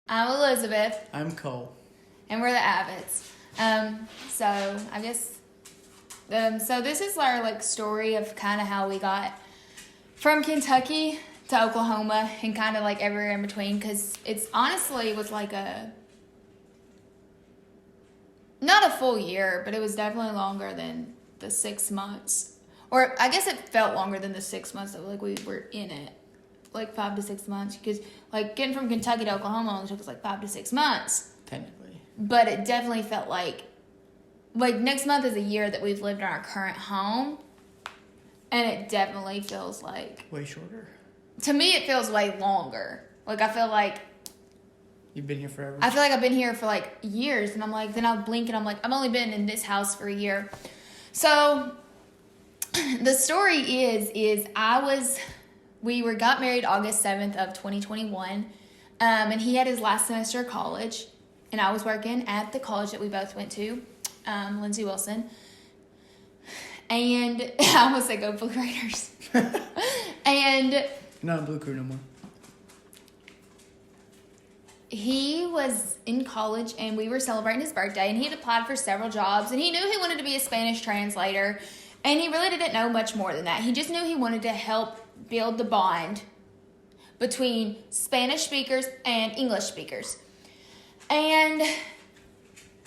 I'm Elizabeth, I'm Cole. and we're the Abbots. So I guess, so this is our story of kind of how we got from Kentucky to Oklahoma and kind of everywhere in between. Because it's honestly was not a full year, but it was definitely longer than the 6 months. Or I guess it felt longer than the 6 months that we were in it. 5 to 6 months, because getting from Kentucky to Oklahoma only took us 5 to 6 months. Technically. But it definitely felt like next month is a year that we've lived in our current home, and it definitely feels way shorter. to me it feels way longer. I feel like You've been here forever. I feel like I've been here for years, and I'm then I'll blink and I'm I've only been in this house for a year. So the story is we got married August 7th of 2021, and he had his last semester of college, and I was working at the college that we both went to, Lindsey Wilson, and I almost said go Blue Raiders, and You're not a Blue Crew no more. he was in college, and we were celebrating his birthday, and he had applied for several jobs, and he knew he wanted to be a Spanish translator, and he really didn't know much more than that. He just knew he wanted to help build the bond between Spanish speakers and English speakers. And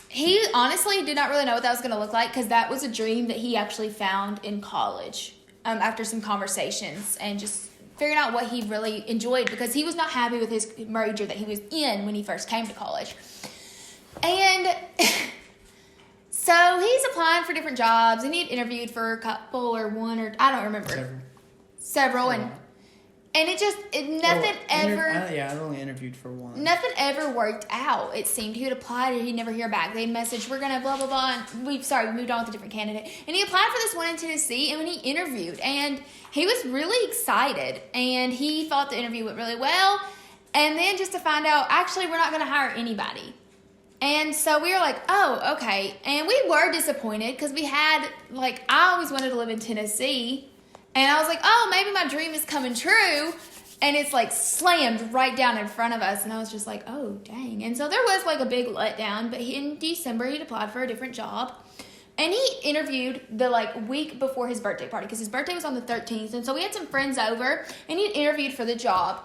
he honestly did not really know what that was going to look like, because that was a dream that he actually found in college after some conversations and just figuring out what he really enjoyed, because he was not happy with his major that he was in when he first came to college. And so he's applying for different jobs, and he had interviewed for a couple or one, or I don't remember. Several, and nothing ever. I only interviewed for one. Nothing ever worked out. It seemed he would apply and he'd never hear back. They'd message, we're gonna blah blah blah. And we moved on with a different candidate. And he applied for this one in Tennessee, and when he interviewed, and he was really excited, and he thought the interview went really well. And then just to find out, actually, we're not gonna hire anybody. And so we were like, oh, okay. And we were disappointed, because we had I always wanted to live in Tennessee. And I was like, oh, maybe my dream is coming true. And it's slammed right down in front of us. And I was just like, oh, dang. And so there was a big letdown. But in December, he'd applied for a different job. And he interviewed the week before his birthday party, because his birthday was on the 13th. And so we had some friends over, and he interviewed for the job.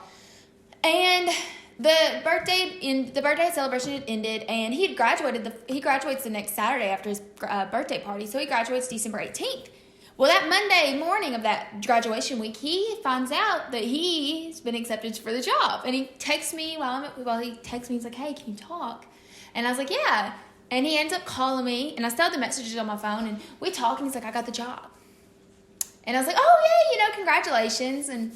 And the birthday celebration had ended, and he graduated. He graduates the next Saturday after his birthday party. So he graduates December 18th. Well, that Monday morning of that graduation week, he finds out that he's been accepted for the job. And he texts me he's like, hey, can you talk? And I was like, yeah. And he ends up calling me, and I still have the messages on my phone, and we talk, and he's like, I got the job. And I was like, oh, yeah, congratulations. And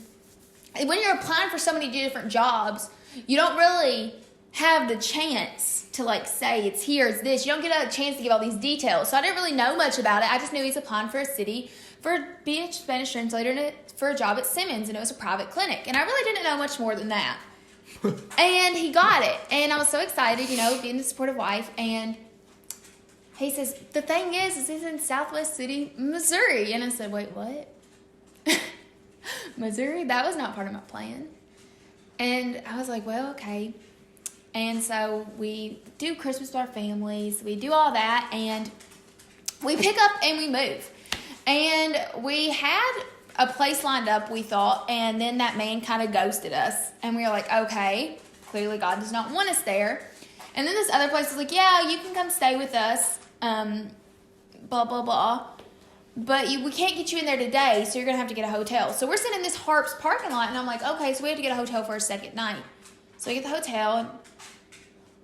when you're applying for so many different jobs, you don't really have the chance to say it's here, it's this. You don't get a chance to give all these details. So I didn't really know much about it. I just knew he's applying for a city for being a Spanish translator for a job at Simmons, and it was a private clinic. And I really didn't know much more than that. And he got it. And I was so excited, being the supportive wife. And he says, the thing is he's in Southwest City, Missouri. And I said, wait, what? Missouri? That was not part of my plan. And I was like, well, okay. And so we do Christmas with our families. We do all that, and we pick up and we move. And we had a place lined up, we thought, and then that man kind of ghosted us. And we were like, okay, clearly God does not want us there. And then this other place was like, yeah, you can come stay with us, blah, blah, blah. But we can't get you in there today, so you're going to have to get a hotel. So we're sitting in this Harps parking lot, and I'm like, okay, so we have to get a hotel for our second night. So we get the hotel, and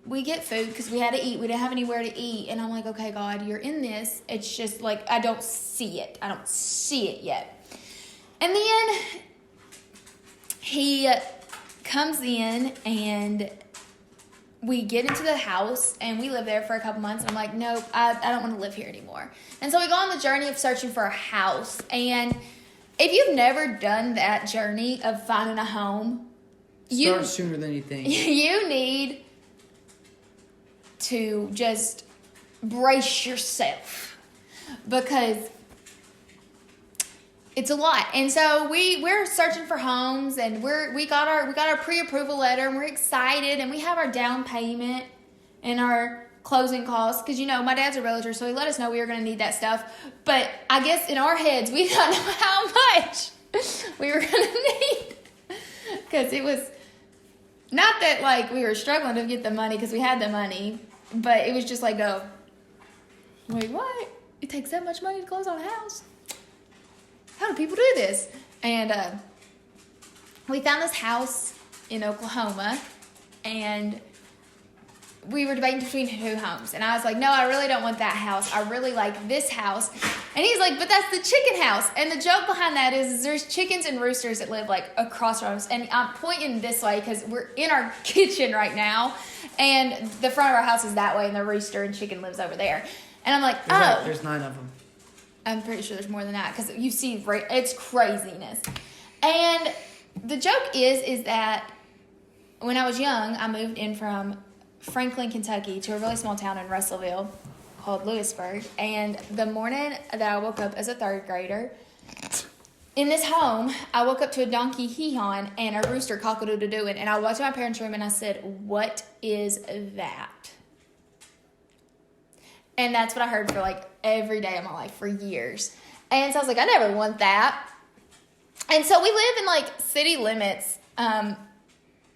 we get food because we had to eat. We didn't have anywhere to eat. And I'm like, okay, God, you're in this. It's just I don't see it. I don't see it yet. And then he comes in, and we get into the house, and we live there for a couple months. And I'm like, nope, I don't want to live here anymore. And so we go on the journey of searching for a house. And if you've never done that journey of finding a home, Start sooner than you think. You need to just brace yourself, because it's a lot. And so we're searching for homes, and we got our pre-approval letter, and we're excited, and we have our down payment and our closing costs, because my dad's a realtor, so he let us know we were going to need that stuff. But I guess in our heads we didn't know how much we were going to need, because it was not that like we were struggling to get the money, because we had the money, but it was just like, wait, what? It takes that much money to close on a house? How do people do this? And we found this house in Oklahoma, and we were debating between 2 homes. And I was like, no, I really don't want that house. I really like this house. And he's like, but that's the chicken house. And the joke behind that is there's chickens and roosters that live like across from us. And I'm pointing this way because we're in our kitchen right now, and the front of our house is that way, and the rooster and chicken lives over there. And I'm like, There's 9 of them. I'm pretty sure there's more than that, because you see, it's craziness. And the joke is that when I was young, I moved in from Franklin, Kentucky to a really small town in Russellville called Lewisburg. And the morning that I woke up as a 3rd grader, in this home, I woke up to a donkey hee-hawing and a rooster cock-a-doodle-dooing. And I walked to my parents' room and I said, what is that? And that's what I heard for like every day of my life for years. And so I was like, I never want that. And so we live in like city limits,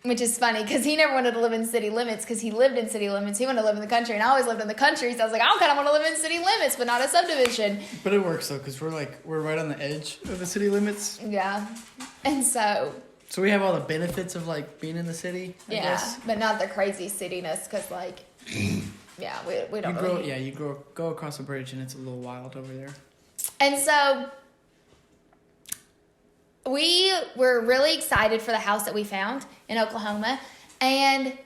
which is funny because he never wanted to live in city limits because he lived in city limits. He wanted to live in the country, and I always lived in the country. So I was like, I kind of want to live in city limits, but not a subdivision. But it works though, because we're right on the edge of the city limits. Yeah. And so we have all the benefits of like being in the city, I guess. But not the crazy cityness, because like... Yeah, we don't really... You go across a bridge and it's a little wild over there. And so we were really excited for the house that we found in Oklahoma. And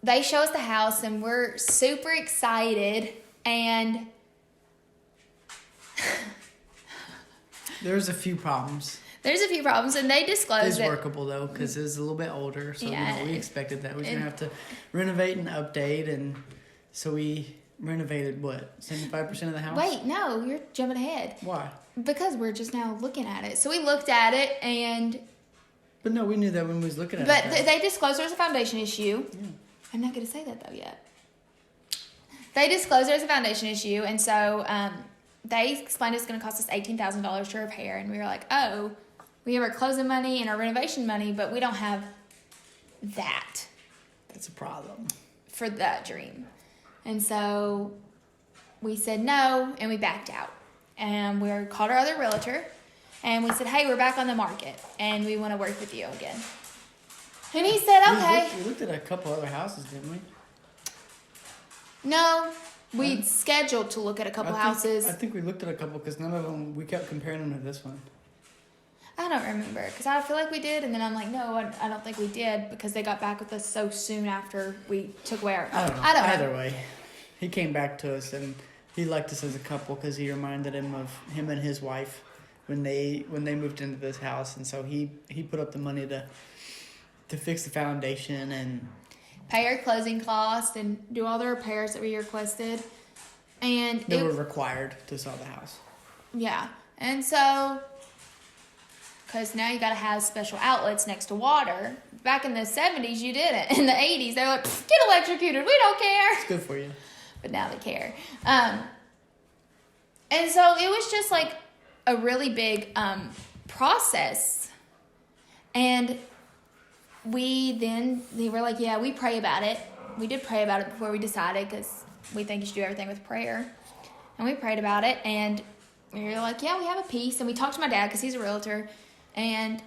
they show us the house, and we're super excited. And there's a few problems. And they disclosed it. It's workable, though, because it's a little bit older. So, we expected that. We was going to have to renovate and update. And so we renovated, 75% of the house? Wait, no, you're jumping ahead. Why? Because we're just now looking at it. So we looked at it, and... But no, we knew that when we was looking at it. But they disclosed there's a foundation issue. Yeah. I'm not going to say that, though, yet. They disclosed there's a foundation issue, and so they explained it's going to cost us $18,000 to repair. And we were like, oh... We have our closing money and our renovation money, but we don't have that. That's a problem. For that dream. And so we said no, and we backed out. And we called our other realtor, and we said, hey, we're back on the market, and we want to work with you again. And he said, okay. We looked at a couple other houses, didn't we? No. We'd scheduled to look at a couple houses. I think we looked at a couple because none of them, we kept comparing them to this one. I don't remember, because I feel like we did, and then I'm like, no, I don't think we did, because they got back with us so soon after we took away our... I don't know. Either way, he came back to us, and he liked us as a couple because he reminded him of him and his wife when they moved into this house, and so he put up the money to fix the foundation and... pay our closing costs and do all the repairs that we requested, and... They were required to sell the house. Yeah, and so... Because now you got to have special outlets next to water. Back in the 70s, you didn't. In the 80s, they were like, get electrocuted. We don't care. It's good for you. But now they care. And so it was just like a really big process. And they were like, yeah, we pray about it. We did pray about it before we decided, because we think you should do everything with prayer. And we prayed about it. And we were like, yeah, we have a piece. And we talked to my dad, because he's a realtor. And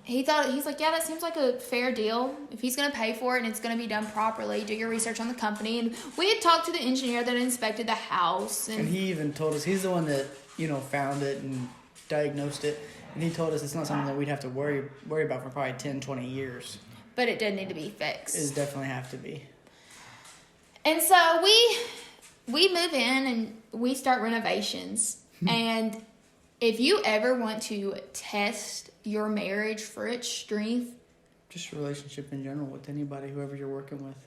he's like, yeah, that seems like a fair deal. If he's going to pay for it and it's going to be done properly, do your research on the company. And we had talked to the engineer that inspected the house. And he even told us, he's the one that, found it and diagnosed it. And he told us it's not something that we'd have to worry about for probably 10, 20 years. But it did need to be fixed. It definitely have to be. And so we move in and we start renovations. And... if you ever want to test your marriage for its strength... just a relationship in general with anybody, whoever you're working with.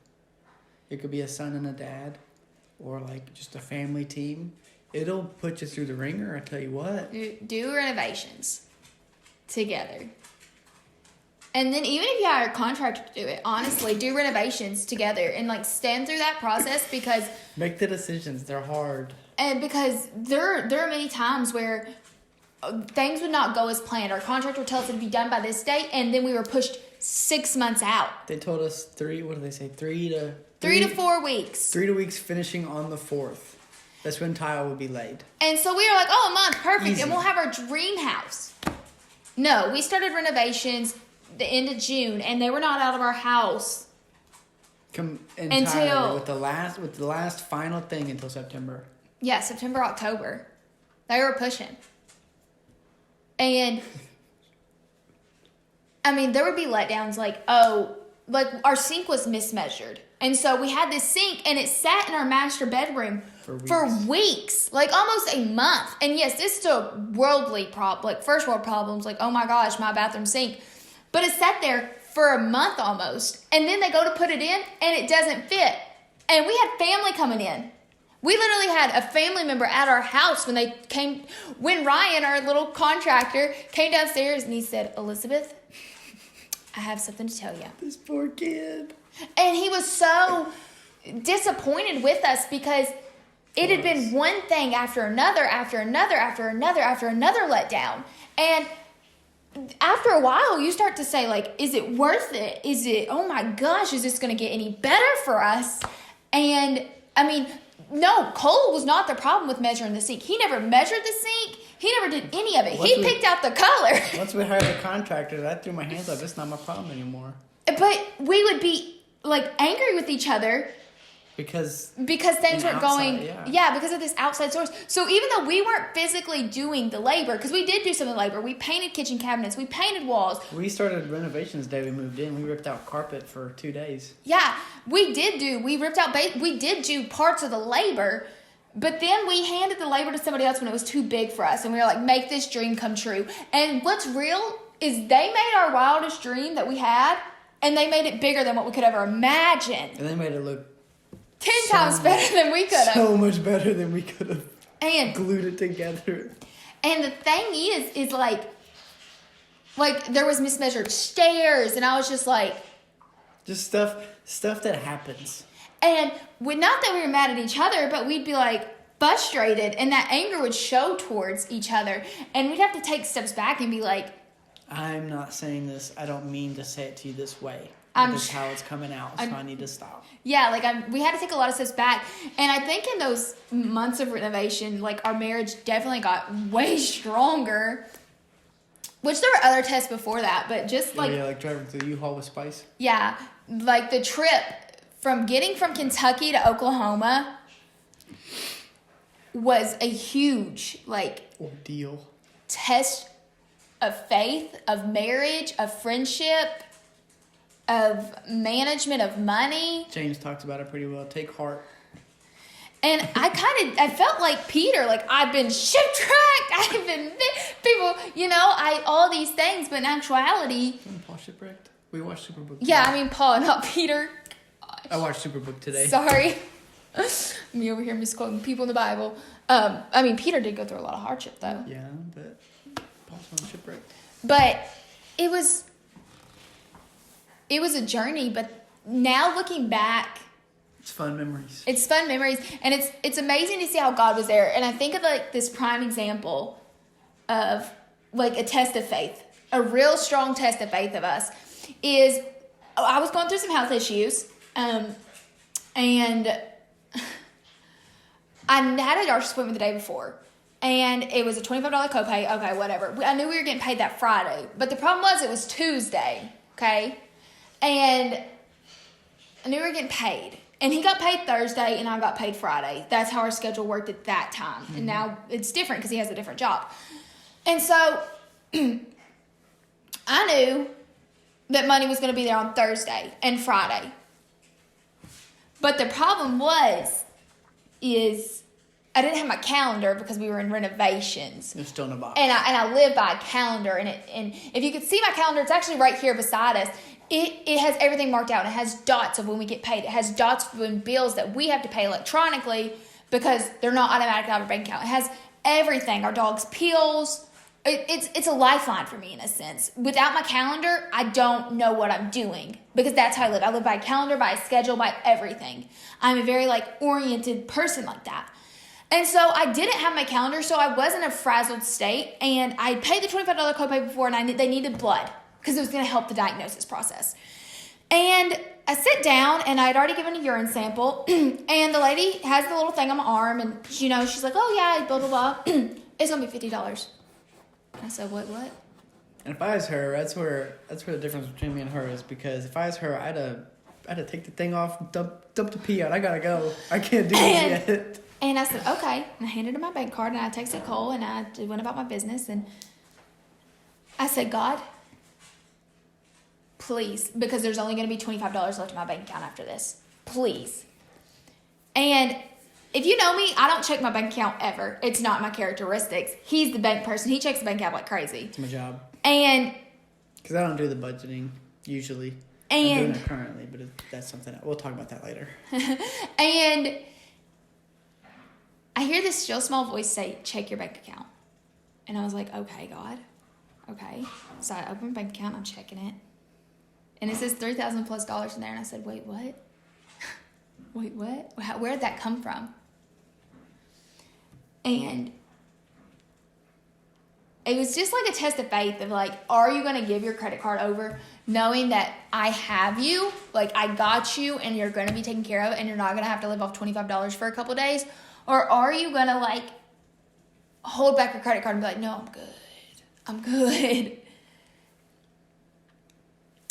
It could be a son and a dad, or like just a family team. It'll put you through the ringer, I tell you what. Do renovations together. And then even if you hire a contractor to do it, honestly, do renovations together and like stand through that process because Make the decisions. They're hard. and because there are many times where things would not go as planned. Our contractor would tell us it'd be done by this date, and then we were pushed 6 months out. They told us 3 to 4 weeks. 3 weeks finishing on the 4th. That's when tile will be laid. And so we were like, oh, a month, perfect, Easy. and we'll have our dream house. No, we started renovations the end of June, and they were not out of our house. Entirely with the last final thing until September. Yeah, September, October. They were pushing. And, I mean, there would be letdowns like our sink was mismeasured. And so we had this sink, and it sat in our master bedroom for weeks, like almost a month. And yes, this is still worldly like first world problems, like, oh my gosh, my bathroom sink. But it sat there for a month almost. And then they go to put it in, and it doesn't fit. And we had family coming in. We literally had a family member at our house when Ryan, our little contractor, came downstairs and he said, Elizabeth, I have something to tell you. This poor kid. And he was so disappointed with us because it had been one thing after another letdown. And after a while, you start to say, like, is it worth it? Is it, oh my gosh, is this going to get any better for us? And, I mean, no, Cole was not the problem with measuring the sink. He never measured the sink. He never did any of it. He picked out the color. Once we hired a contractor, I threw my hands up. It's not my problem anymore. But we would be, like, angry with each other because things weren't going, because of this outside source. So even though we weren't physically doing the labor, because we did do some of the labor, we painted kitchen cabinets, we painted walls. We started renovations the day we moved in. We ripped out carpet for 2 days. Yeah, we did do parts of the labor, but then we handed the labor to somebody else when it was too big for us, and we were like, make this dream come true. And what's real is they made our wildest dream that we had, and they made it bigger than what we could ever imagine. And they made it look 10 times better than we could have. So much better than we could have and glued it together. And the thing is like there was mismeasured stairs, and I was just like, just stuff that happens. And not that we were mad at each other, but we'd be like frustrated, and that anger would show towards each other, and we'd have to take steps back and be like, I'm not saying this. I don't mean to say it to you this way. This is how it's coming out, so I need to stop. Yeah, we had to take a lot of steps back. And I think in those months of renovation, like, our marriage definitely got way stronger. Which there were other tests before that, but just like... Yeah, like driving through the U-Haul with Spice. Yeah, like the trip from Kentucky to Oklahoma was a huge, like... ordeal. Test of faith, of marriage, of friendship, of management of money. James talks about it pretty well. Take heart. And I felt like Peter, like, I've been shipwrecked, I've been people, all these things, but in actuality... Wasn't Paul shipwrecked? We watched Superbook today. Yeah, I mean Paul, not Peter. Gosh. I watched Superbook today. Sorry. Me over here misquoting people in the Bible. Peter did go through a lot of hardship, though. Yeah, but Paul's not shipwrecked. But it was a journey, but now looking back, it's fun memories. And it's amazing to see how God was there. And I think of like this prime example of like a test of faith, a real strong test of faith of us is I was going through some health issues, and I had a doctor's appointment the day before. And it was a $25 copay. Okay, whatever. I knew we were getting paid that Friday. But the problem was it was Tuesday. Okay? And I knew we were getting paid. And he got paid Thursday and I got paid Friday. That's how our schedule worked at that time. Mm-hmm. And now it's different because he has a different job. And so I knew that money was going to be there on Thursday and Friday. But the problem is I didn't have my calendar because we were in renovations. It's still in a box. And I live by a calendar, and if you could see my calendar, it's actually right here beside us. It has everything marked out. It has dots of when we get paid. It has dots of when bills that we have to pay electronically, because they're not automatically out of our bank account. It has everything. Our dog's pills. It's a lifeline for me in a sense. Without my calendar, I don't know what I'm doing because that's how I live. I live by a calendar, by a schedule, by everything. I'm a very oriented person like that. And so I didn't have my calendar, so I was in a frazzled state, and I paid the $25 copay before, and they needed blood because it was going to help the diagnosis process. And I sit down, and I had already given a urine sample, and the lady has the little thing on my arm, and she's like, "Oh yeah, blah blah blah, it's gonna be $50." I said, "What?" And if I was her, that's where the difference between me and her is, because if I was her, I'd have take the thing off, dump the pee out. I gotta go. I can't do this yet. And I said, okay. And I handed her my bank card, and I texted Cole, and I went about my business. And I said, God, please, because there's only going to be $25 left in my bank account after this. Please. And if you know me, I don't check my bank account ever. It's not my characteristics. He's the bank person. He checks the bank account like crazy. It's my job. And because I don't do the budgeting usually. And I'm doing it currently, but that's something we'll talk about that later. And I hear this still small voice say, check your bank account. And I was like, okay, God. Okay. So I open my bank account, I'm checking it. And it says $3,000+ in there. And I said, wait, what? Wait, what? Where did that come from? And it was just like a test of faith of are you going to give your credit card over knowing that I have you, I got you, and you're going to be taken care of, and you're not going to have to live off $25 for a couple of days? Or are you going to hold back your credit card and be like, no, I'm good.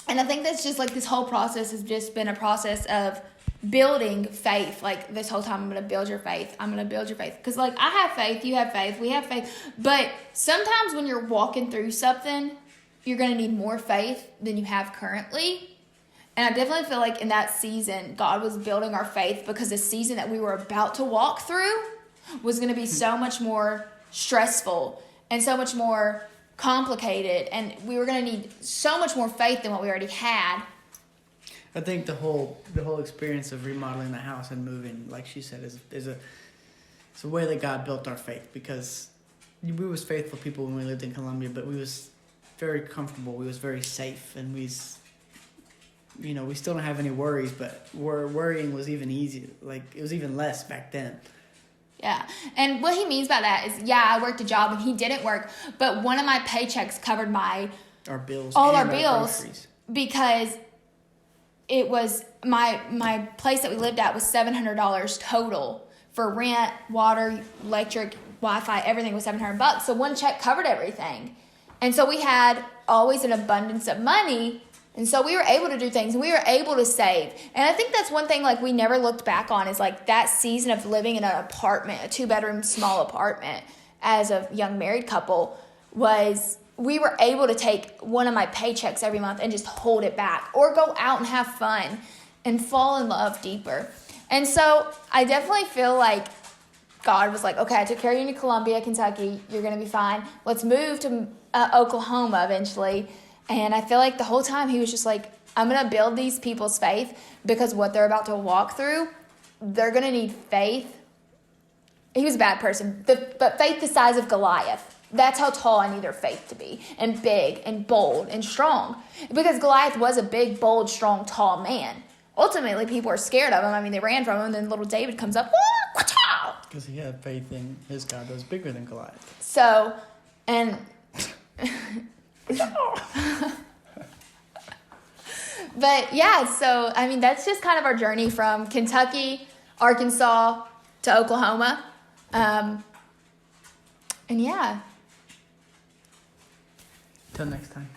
And I think that's just this whole process has just been a process of building faith. This whole time, I'm going to build your faith. I'm going to build your faith. Because I have faith, you have faith, we have faith. But sometimes when you're walking through something, you're going to need more faith than you have currently. And I definitely feel in that season, God was building our faith, because the season that we were about to walk through was going to be so much more stressful and so much more complicated. And we were going to need so much more faith than what we already had. I think the whole experience of remodeling the house and moving, like she said, is a way that God built our faith, because we was faithful people when we lived in Columbia, but we was very comfortable, we was very safe, and we still don't have any worries, but worrying was even easier. It was even less back then. Yeah. And what he means by that is, I worked a job and he didn't work, but one of my paychecks covered our bills, all our bills, groceries. Because it was my place that we lived at was $700 total for rent, water, electric, Wi-Fi, everything was $700. So one check covered everything. And so we had always an abundance of money. And so we were able to do things, and we were able to save. And I think that's one thing we never looked back on is that season of living in an apartment, a 2-bedroom small apartment as a young married couple, was we were able to take one of my paychecks every month and just hold it back, or go out and have fun and fall in love deeper. And so I definitely feel God was okay, I took care of you in Columbia, Kentucky. You're going to be fine. Let's move to Oklahoma eventually. And I feel the whole time he was just I'm going to build these people's faith, because what they're about to walk through, they're going to need faith. He was a bad person, but faith the size of Goliath. That's how tall I need their faith to be, and big and bold and strong. Because Goliath was a big, bold, strong, tall man. Ultimately, people are scared of him. I mean, they ran from him, and then little David comes up, because he had faith in his God that was bigger than Goliath. So, and but yeah, so I mean, that's just kind of our journey from Kentucky, Arkansas to Oklahoma. And yeah. Till next time.